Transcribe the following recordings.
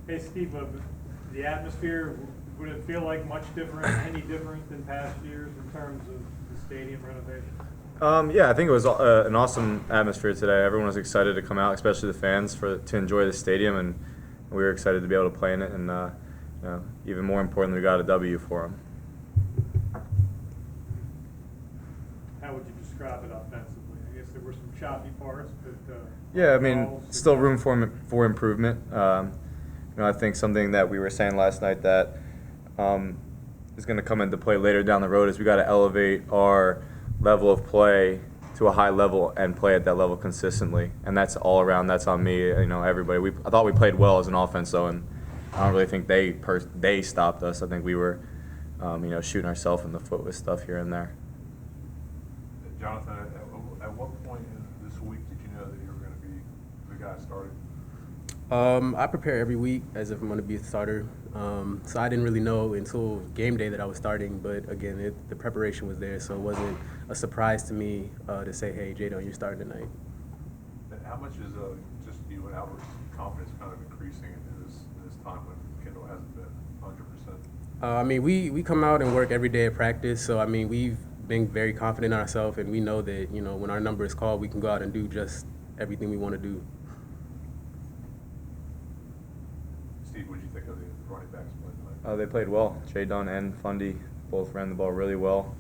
Hey, Steve, the atmosphere, would it feel like much different, any different than past years in terms of the stadium renovation? Yeah, I think it was an awesome atmosphere today. Everyone was excited to come out, especially the fans, to enjoy the stadium, and we were excited to be able to play in it. And even more importantly, we got a W for them. How would you describe it offensively? I guess there were some choppy parts, but Yeah, I mean, still room for improvement. I think something that we were saying last night that is going to come into play later down the road is we got to elevate our level of play to a high level and play at that level consistently, and that's all around. That's on me. Everybody. I thought we played well as an offense, though, and I don't really think they stopped us. I think we were, shooting ourselves in the foot with stuff here and there. Jonathan, at what point in this week did you know that you were going to be the guy starting? I prepare every week as if I'm going to be a starter. So I didn't really know until game day that I was starting. But again, the preparation was there, so it wasn't a surprise to me to say, "Hey, Jadon, you're starting tonight." And how much is just you and Albert's confidence kind of increasing in this time when Kendall hasn't been 100%? We come out and work every day at practice. So we've been very confident in ourselves, and we know that when our number is called, we can go out and do just everything we want to do. Steve, what did you think of the running backs playing tonight? They played well. Dunn and Fundy both ran the ball really well.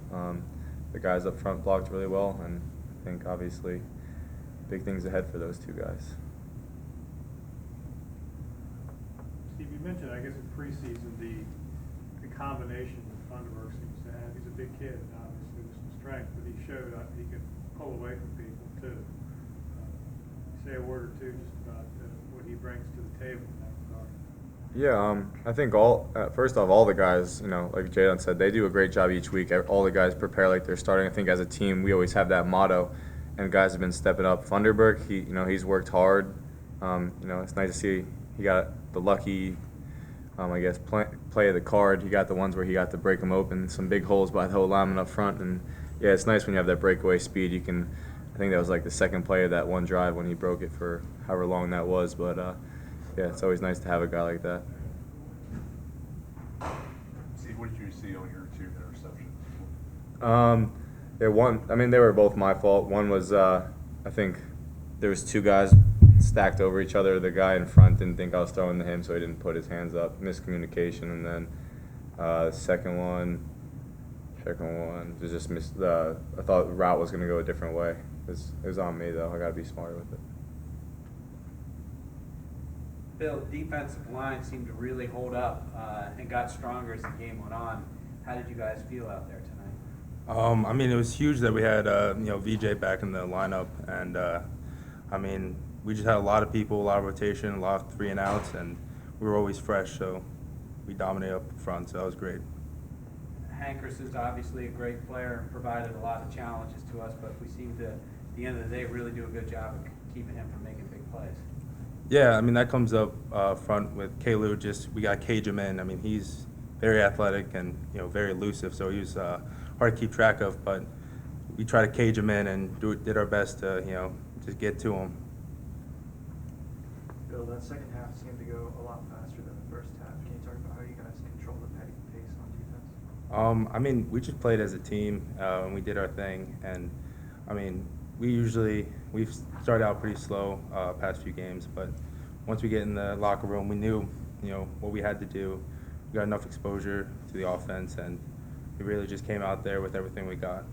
The guys up front blocked really well, and I think obviously big things ahead for those two guys. Steve, you mentioned, I guess, in preseason, the combination that Thunderbird seems to have. He's a big kid, obviously, with some strength, but he showed he could pull away from people, too. Say a word or two just about what he brings to the table in that regard. Yeah, I think first off, all the guys, like Jadon said, they do a great job each week. All the guys prepare like they're starting. I think as a team, we always have that motto, and guys have been stepping up. Thunderbird, he's worked hard. It's nice to see he got the lucky, play of the card. He got the ones where he got to break them open, some big holes by the whole lineman up front, and yeah, it's nice when you have that breakaway speed. I think that was like the second play of that one drive when he broke it for however long that was, but. Yeah, it's always nice to have a guy like that. Steve, what did you see on your 2 interceptions? They were both my fault. One was, I think there was 2 guys stacked over each other. The guy in front didn't think I was throwing to him, so he didn't put his hands up. Miscommunication, and then the second one was just I thought the route was going to go a different way. It was on me, though. I got to be smarter with it. Bill, defensive line seemed to really hold up and got stronger as the game went on. How did you guys feel out there tonight? It was huge that we had VJ back in the lineup, and we just had a lot of people, a lot of rotation, a lot of 3 and outs, and we were always fresh, so we dominated up front, so that was great. Hankers is obviously a great player and provided a lot of challenges to us, but we seem to, at the end of the day, really do a good job of keeping him from making big plays. Yeah, that comes up front with Kalu. We got to cage him in. He's very athletic and very elusive, so he was hard to keep track of. But we try to cage him in and did our best to just get to him. Bill, that second half seemed to go a lot faster than the first half. Can you talk about how you guys control the pace on defense? We just played as a team and we did our thing. And we've started out pretty slow past few games, but once we get in the locker room, we knew what we had to do. We got enough exposure to the offense, and we really just came out there with everything we got.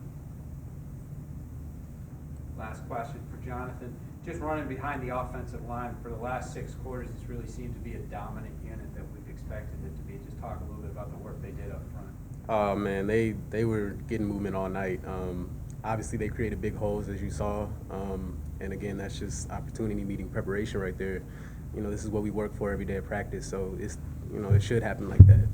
Last question for Jonathan. Just running behind the offensive line for the last 6 quarters, it's really seemed to be a dominant unit that we've expected it to be. Just talk a little bit about the work they did up front. Oh man, they were getting movement all night. Obviously, they created big holes, as you saw. And again, that's just opportunity meeting preparation right there. This is what we work for every day at practice, so it should happen like that.